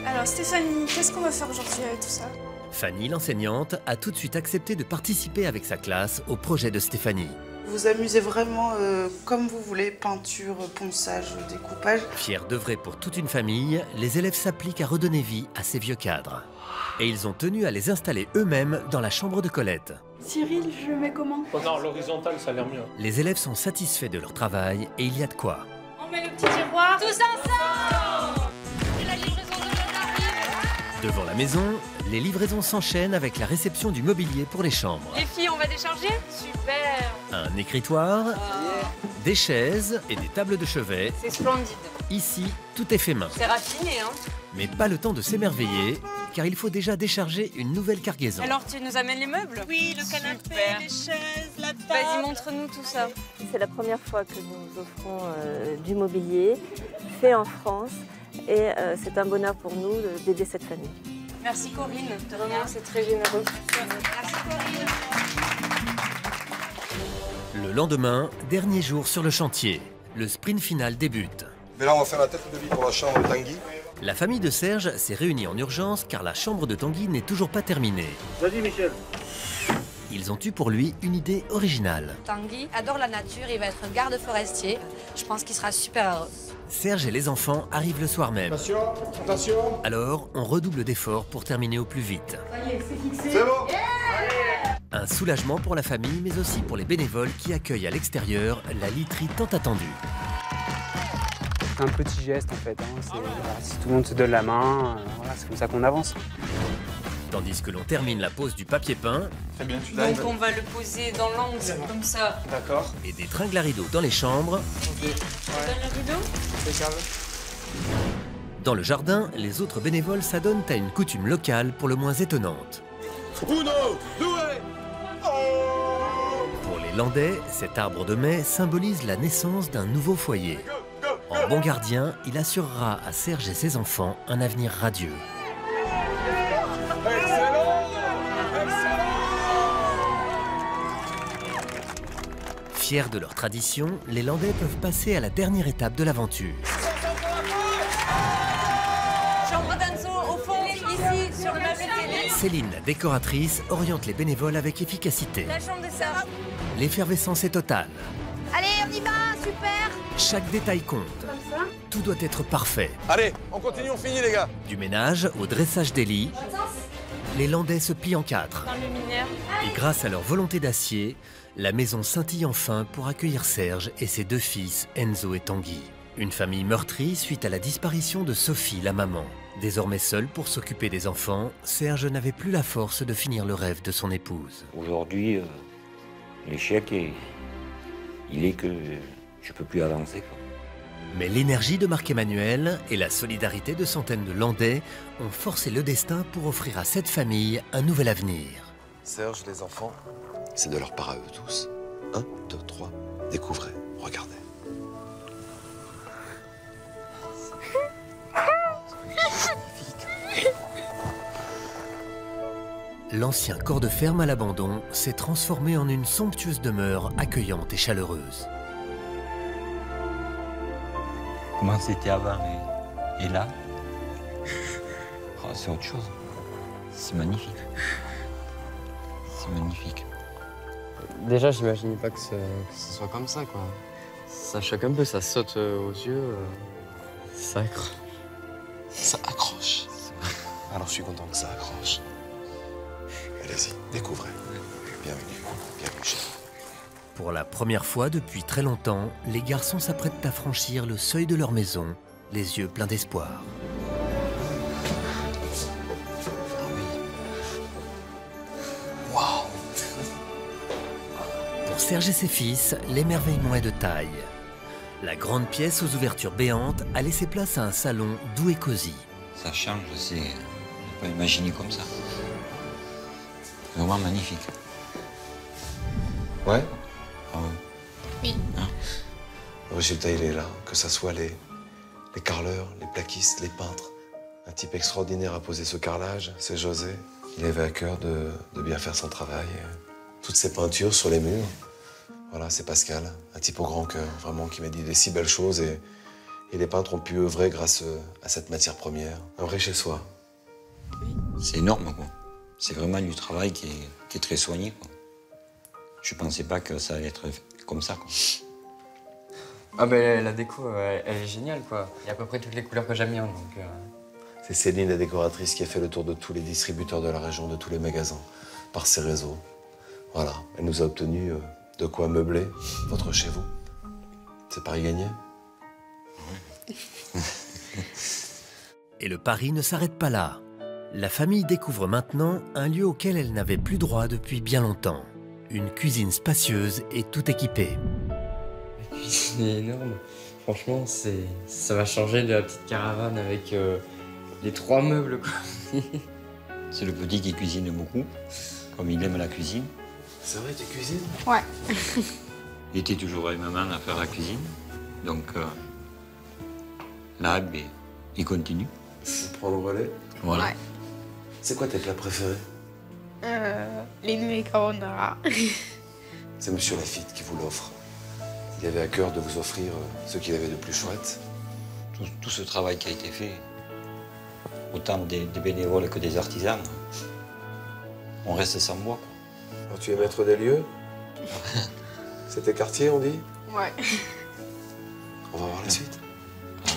S14: Alors Stéphanie, qu'est-ce qu'on va faire aujourd'hui avec tout ça?
S1: Fanny, l'enseignante, a tout de suite accepté de participer avec sa classe au projet de Stéphanie.
S14: Vous amusez vraiment comme vous voulez, peinture, ponçage, découpage.
S1: Fiers d'œuvrer pour toute une famille, les élèves s'appliquent à redonner vie à ces vieux cadres. Et ils ont tenu à les installer eux-mêmes dans la chambre de Colette.
S4: Cyril, je le mets comment?
S21: Non, l'horizontale, ça a l'air mieux.
S1: Les élèves sont satisfaits de leur travail et il y a de quoi.
S18: On met le petit tiroir. Tous ensemble. Et la livraison de la
S1: Devant la maison, les livraisons s'enchaînent avec la réception du mobilier pour les chambres.
S18: Les filles, on va décharger? Super.
S1: Un écritoire, des chaises et des tables de chevet.
S18: C'est splendide.
S1: Ici, tout est fait main.
S18: C'est raffiné, hein?
S1: Mais pas le temps de s'émerveiller, car il faut déjà décharger une nouvelle cargaison.
S18: Alors, tu nous amènes les meubles?
S14: Oui, le canapé,
S18: Super.
S14: les chaises, la table.
S18: Vas-y, montre-nous tout ça.
S22: C'est la première fois que nous offrons du mobilier fait en France et c'est un bonheur pour nous d'aider cette famille.
S18: Merci Corinne. De rien, c'est très généreux.
S14: Merci Corinne.
S1: Le lendemain, dernier jour sur le chantier. Le sprint final débute.
S7: Mais là, on va faire la tête de lit pour la chambre de Tanguy.
S1: La famille de Serge s'est réunie en urgence car la chambre de Tanguy n'est toujours pas terminée.
S9: Vas-y Michel.
S1: Ils ont eu pour lui une idée originale.
S20: Tanguy adore la nature, il va être garde forestier. Je pense qu'il sera super heureux.
S1: Serge et les enfants arrivent le soir même.
S7: Attention, attention.
S1: Alors, on redouble d'efforts pour terminer au plus vite.
S4: Ça y est, c'est fixé.
S7: C'est bon.
S1: Un soulagement pour la famille, mais aussi pour les bénévoles qui accueillent à l'extérieur la literie tant attendue.
S23: Un petit geste en fait, hein. Si tout le monde se donne la main, voilà, c'est comme ça qu'on avance.
S1: Tandis que l'on termine la pose du papier peint.
S7: Très bien, tu
S4: Donc on va le poser dans l'angle, comme ça.
S7: D'accord.
S1: Et des tringles à rideaux dans les chambres.
S4: On donne le rideau.
S7: Impeccable.
S1: Dans le jardin, les autres bénévoles s'adonnent à une coutume locale pour le moins étonnante.
S2: Uno, due.
S1: Pour les Landais, cet arbre de mai symbolise la naissance d'un nouveau foyer. En bon gardien, il assurera à Serge et ses enfants un avenir radieux.
S2: Excellent.
S1: Fiers de leur tradition, les Landais peuvent passer à la dernière étape de l'aventure.
S4: Chambre d'Anso, au fond, ici, sur le meuble télé.
S1: Céline, la décoratrice, oriente les bénévoles avec efficacité.
S4: La chambre de Serge.
S1: L'effervescence est totale.
S18: Allez, on y va, super.
S1: Chaque détail compte. Tout doit être parfait.
S7: Allez, on continue, on finit les gars.
S1: Du ménage au dressage des lits, les Landais se plient en quatre.
S4: Dans le luminaire.
S1: Et grâce à leur volonté d'acier, la maison scintille enfin pour accueillir Serge et ses deux fils, Enzo et Tanguy. Une famille meurtrie suite à la disparition de Sophie, la maman. Désormais seul pour s'occuper des enfants, Serge n'avait plus la force de finir le rêve de son épouse.
S5: Aujourd'hui, l'échec, il est que je peux plus avancer, quoi.
S1: Mais l'énergie de Marc-Emmanuel et la solidarité de centaines de Landais ont forcé le destin pour offrir à cette famille un nouvel avenir.
S7: Serge, les enfants, c'est de leur part à eux tous. 1, 2, 3, découvrez, regardez.
S1: L'ancien corps de ferme à l'abandon s'est transformé en une somptueuse demeure accueillante et chaleureuse.
S5: Comment c'était avant et là, oh, c'est autre chose. C'est magnifique. C'est magnifique.
S6: Déjà, j'imaginais pas que ce soit comme ça, quoi. Ça choque un peu, ça saute aux yeux. Ça accroche.
S7: Ça accroche. Alors je suis content que ça accroche. Allez-y, découvrez. Bienvenue, bienvenue chez vous.
S1: Pour la première fois depuis très longtemps, les garçons s'apprêtent à franchir le seuil de leur maison, les yeux pleins d'espoir.
S7: Waouh!
S1: Pour Serge et ses fils, l'émerveillement est de taille. La grande pièce aux ouvertures béantes a laissé place à un salon doux et cosy.
S5: Ça change, je n'ai pas imaginé comme ça. Vraiment magnifique.
S7: Ouais?
S5: Ah oui.
S18: Oui.
S5: Hein?
S7: Le résultat, il est là. Que ce soit les carreleurs, les plaquistes, les peintres. Un type extraordinaire a posé ce carrelage, c'est José. Il avait à cœur de bien faire son travail. Toutes ces peintures sur les murs, voilà, c'est Pascal. Un type au grand cœur, vraiment, qui m'a dit des si belles choses. Et les peintres ont pu œuvrer grâce à cette matière première. Un vrai chez soi.
S5: C'est énorme, quoi. C'est vraiment du travail qui est très soigné, quoi. Je pensais pas que ça allait être comme ça, quoi.
S6: Ah ben la déco, elle est géniale, quoi. Il y a à peu près toutes les couleurs que j'aime bien, donc...
S7: C'est Céline, la décoratrice, qui a fait le tour de tous les distributeurs de la région, de tous les magasins, par ses réseaux. Voilà, elle nous a obtenu de quoi meubler votre chez vous. C'est pari gagné?
S1: Et le pari ne s'arrête pas là. La famille découvre maintenant un lieu auquel elle n'avait plus droit depuis bien longtemps. Une cuisine spacieuse et tout équipée.
S6: La cuisine est énorme. Franchement, ça va changer de la petite caravane avec les 3 meubles, quoi.
S5: C'est le petit qui cuisine beaucoup, comme il aime la cuisine.
S7: C'est vrai, tu cuisines?
S18: Ouais.
S5: Il était toujours avec maman à faire la cuisine. Donc là, ben, il continue.
S7: On prend le relais?
S5: Voilà.
S18: Ouais.
S7: C'est quoi tes plats préférés?
S18: Les nouilles carbonara.
S7: C'est Monsieur Lafitte qui vous l'offre. Il avait à cœur de vous offrir ce qu'il avait de plus chouette.
S5: Tout ce travail qui a été fait, autant des bénévoles que des artisans, on reste sans bois, quoi.
S7: Alors, tu es maître des lieux? C'était quartier, on dit?
S18: Ouais.
S7: On va voir la suite.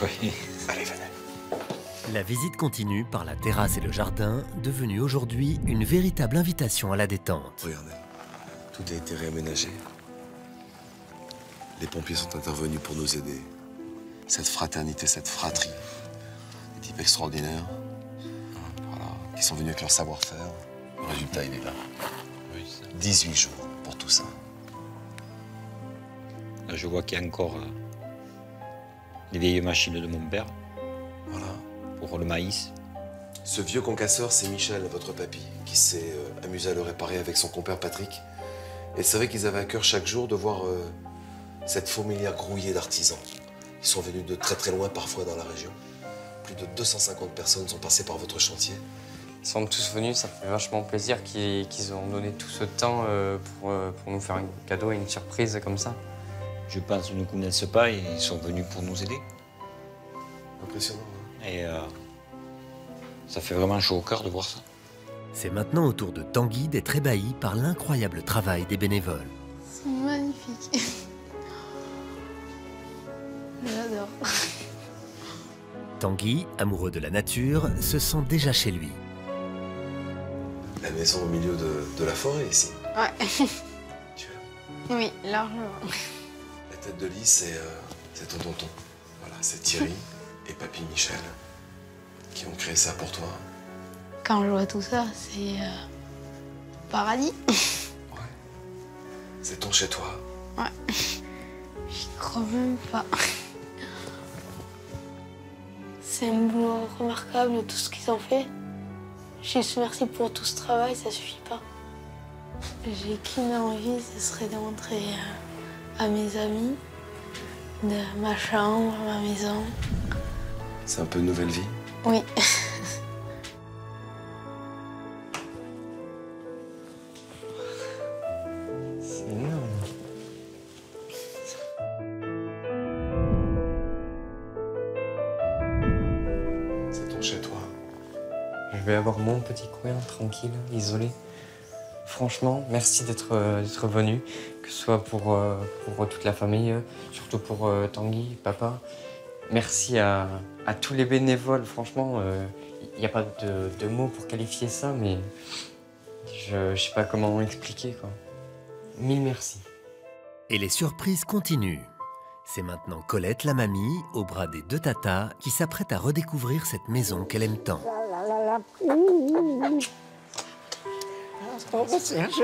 S5: Oui.
S7: Allez, venez.
S1: La visite continue par la terrasse et le jardin, devenue aujourd'hui une véritable invitation à la détente.
S7: Regardez, tout a été réaménagé. Les pompiers sont intervenus pour nous aider. Cette fraternité, cette fratrie, des types extraordinaires, voilà, qui
S8: Ils sont venus avec leur savoir-faire. Le résultat, il est là. 18 jours pour tout ça.
S5: Là, je vois qu'il y a encore les vieilles machines de mon père.
S8: Voilà.
S5: Pour le maïs.
S8: Ce vieux concasseur, c'est Michel, votre papy, qui s'est amusé à le réparer avec son compère Patrick. Et c'est vrai qu'ils avaient à cœur chaque jour de voir cette fourmilière grouillée d'artisans. Ils sont venus de très très loin, parfois dans la région. Plus de 250 personnes sont passées par votre chantier.
S6: Ils sont tous venus, ça fait vachement plaisir qu'ils ont donné tout ce temps pour nous faire un cadeau et une surprise comme ça.
S5: Je pense qu'ils ne nous connaissent pas et ils sont venus pour nous aider.
S8: Impressionnant. Hein.
S5: Et ça fait vraiment chaud au cœur de voir ça.
S1: C'est maintenant au tour de Tanguy d'être ébahi par l'incroyable travail des bénévoles.
S10: C'est magnifique. J'adore.
S1: Tanguy, amoureux de la nature, se sent déjà chez lui.
S8: La maison au milieu de la forêt, ici.
S10: Ouais.
S8: Tu
S10: Oui, largement.
S8: La tête de lit, c'est ton tonton. Voilà, c'est Thierry et papy Michel qui ont créé ça pour toi.
S10: Quand je vois tout ça, c'est paradis.
S8: C'est ton chez toi.
S10: Ouais. J'y crois même pas. C'est un boulot remarquable, tout ce qu'ils ont fait. Juste merci pour tout ce travail, ça suffit pas. J'ai qu'une envie, ce serait de montrer à mes amis de ma chambre, ma maison.
S8: C'est un peu une nouvelle vie.
S10: Oui.
S6: C'est énorme.
S8: C'est ton chez toi.
S6: Je vais avoir mon petit coin tranquille, isolé. Franchement, merci d'être venu, que ce soit pour toute la famille, surtout pour Tanguy, papa. Merci à tous les bénévoles, franchement, il n'y a pas de mots pour qualifier ça, mais je sais pas comment expliquer, quoi. Mille merci.
S1: Et les surprises continuent. C'est maintenant Colette, la mamie, au bras des deux tatas, qui s'apprête à redécouvrir cette maison qu'elle aime tant.
S13: Serge.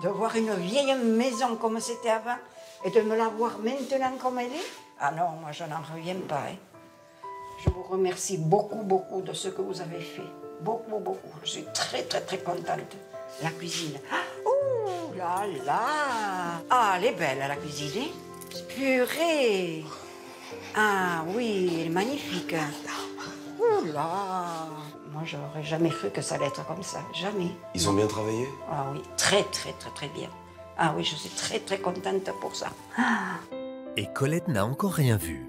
S13: De voir une vieille maison comme c'était avant et de me la voir maintenant comme elle est, ah non, moi je n'en reviens pas. Hein. Je vous remercie beaucoup, beaucoup de ce que vous avez fait. Beaucoup, beaucoup. Je suis très, très, très contente. La cuisine. Oh là là. Ah, elle est belle, la cuisine. Hein. Purée. Ah oui, elle est magnifique. Oh là. Moi, j'aurais jamais cru que ça allait être comme ça. Jamais.
S8: Ils ont bien travaillé?
S13: Ah oui, très, très, très, très bien. Ah oui, je suis très, très contente pour ça. Ah.
S1: Et Colette n'a encore rien vu.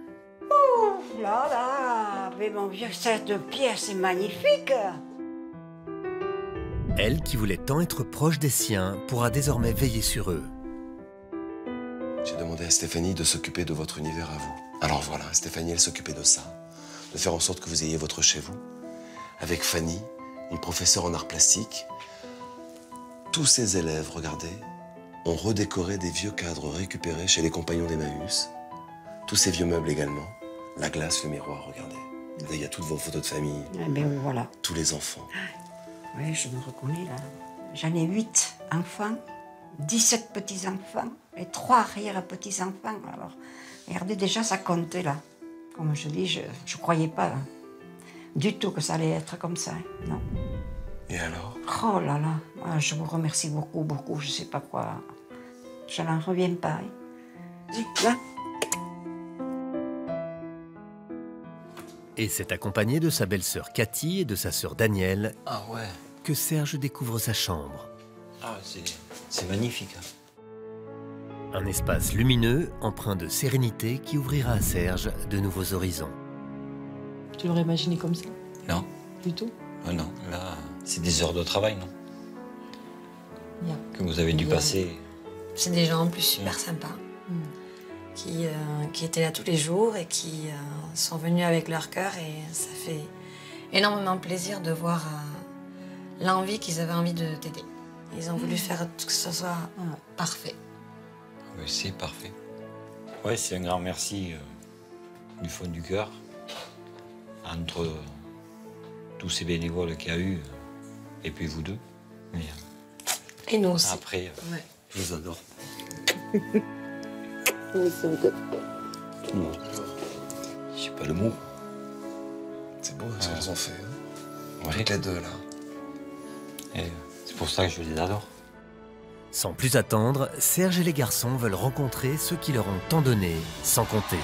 S13: Oh là là, mais mon vieux, cette pièce est magnifique.
S1: Elle, qui voulait tant être proche des siens, pourra désormais veiller sur eux.
S8: J'ai demandé à Stéphanie de s'occuper de votre univers à vous. Alors voilà, Stéphanie, elle s'occupait de ça. De faire en sorte que vous ayez votre chez vous. Avec Fanny, une professeure en arts plastiques. Tous ses élèves, regardez, ont redécoré des vieux cadres récupérés chez les compagnons d'Emmaüs. Tous ces vieux meubles également. La glace, le miroir, regardez. Là, il y a toutes vos photos de famille.
S13: Eh ben voilà.
S8: Tous les enfants.
S13: Oui, je me reconnais là. J'en ai 8 enfants, 17 petits-enfants et 3 arrière-petits-enfants. Alors, regardez, déjà, ça comptait là. Comme je dis, je ne croyais pas du tout que ça allait être comme ça. Non.
S8: Et alors?
S13: Oh là là, je vous remercie beaucoup, beaucoup. Je ne sais pas quoi. Je n'en reviens pas. Hein. Là.
S1: Et c'est accompagné de sa belle-sœur Cathy et de sa sœur Danielle
S5: ouais.
S1: que Serge découvre sa chambre.
S5: Ah, c'est magnifique.
S1: Un espace lumineux, empreint de sérénité, qui ouvrira à Serge de nouveaux horizons.
S14: Tu l'aurais imaginé comme ça?
S5: Non.
S14: Du tout?
S5: Non, là, c'est des heures de travail, non?
S14: Yeah.
S5: Que vous avez dû passer.
S20: C'est des gens en plus super sympas, qui étaient là tous les jours et qui sont venus avec leur cœur. Et ça fait énormément plaisir de voir l'envie qu'ils avaient envie de t'aider. Ils ont voulu faire que ce soit parfait.
S5: Oui, c'est parfait. Ouais, c'est un grand merci du fond du cœur à tous ces bénévoles qu'il y a eu, et puis vous deux. Mais,
S20: et nous aussi.
S5: Après, je vous adore.
S20: Oui, c'est vrai.
S5: Non. Je sais pas le mot.
S8: C'est beau ce qu'ils ont fait. Hein.
S5: Ouais.
S8: Toutes les deux, là.
S5: Et c'est pour ça que je les adore.
S1: Sans plus attendre, Serge et les garçons veulent rencontrer ceux qui leur ont tant donné, sans compter.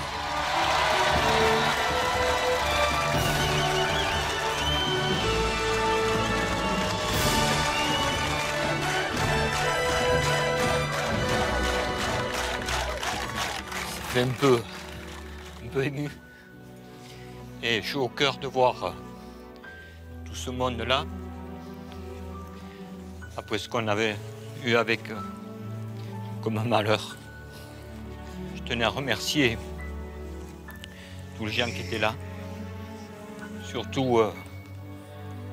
S5: Ça fait un peu ému. Et je suis au cœur de voir tout ce monde-là. Après ce qu'on avait eu avec comme un malheur. Je tenais à remercier tous les gens qui étaient là. Surtout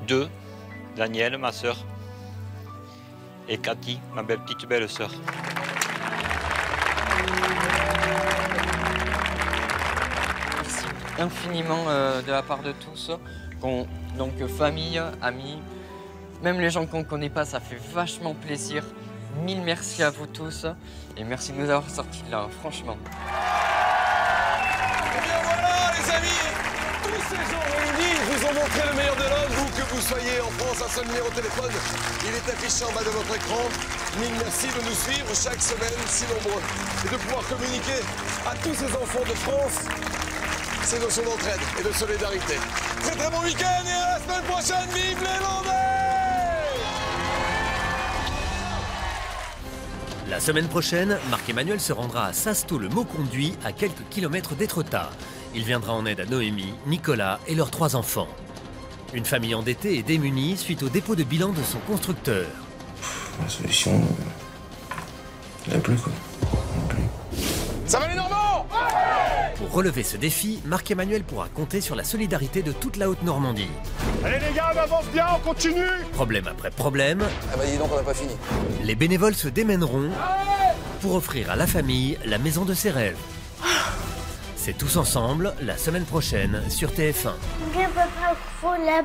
S5: deux, Daniel, ma sœur, et Cathy, ma petite belle-sœur.
S6: Merci infiniment de la part de tous. Donc famille, amis, même les gens qu'on ne connaît pas, ça fait vachement plaisir. Mille merci à vous tous et merci de nous avoir sortis de là, franchement.
S7: Et bien voilà les amis, tous ces gens réunis vous ont montré le meilleur de l'homme, vous que vous soyez en France, un seul numéro de téléphone, il est affiché en bas de votre écran. Mille merci de nous suivre chaque semaine, si nombreux, et de pouvoir communiquer à tous ces enfants de France ces notions d'entraide et de solidarité. Très très bon week-end et à la semaine prochaine, vive les Landais!
S1: La semaine prochaine, Marc-Emmanuel se rendra à Sasto-le-Mauconduit, à quelques kilomètres d'Étretat. Il viendra en aide à Noémie, Nicolas et leurs 3 enfants. Une famille endettée et démunie suite au dépôt de bilan de son constructeur.
S8: La solution, il n'y a plus quoi.
S7: Ça va les Normands?
S1: Pour relever ce défi, Marc-Emmanuel pourra compter sur la solidarité de toute la Haute-Normandie.
S2: Allez les gars, on avance bien, on continue.
S1: Problème après problème,
S7: Ah bah dis donc, on n'a pas fini.
S1: les bénévoles se démèneront pour offrir à la famille la maison de ses rêves. C'est tous ensemble la semaine prochaine sur TF1.
S10: Papa, faut la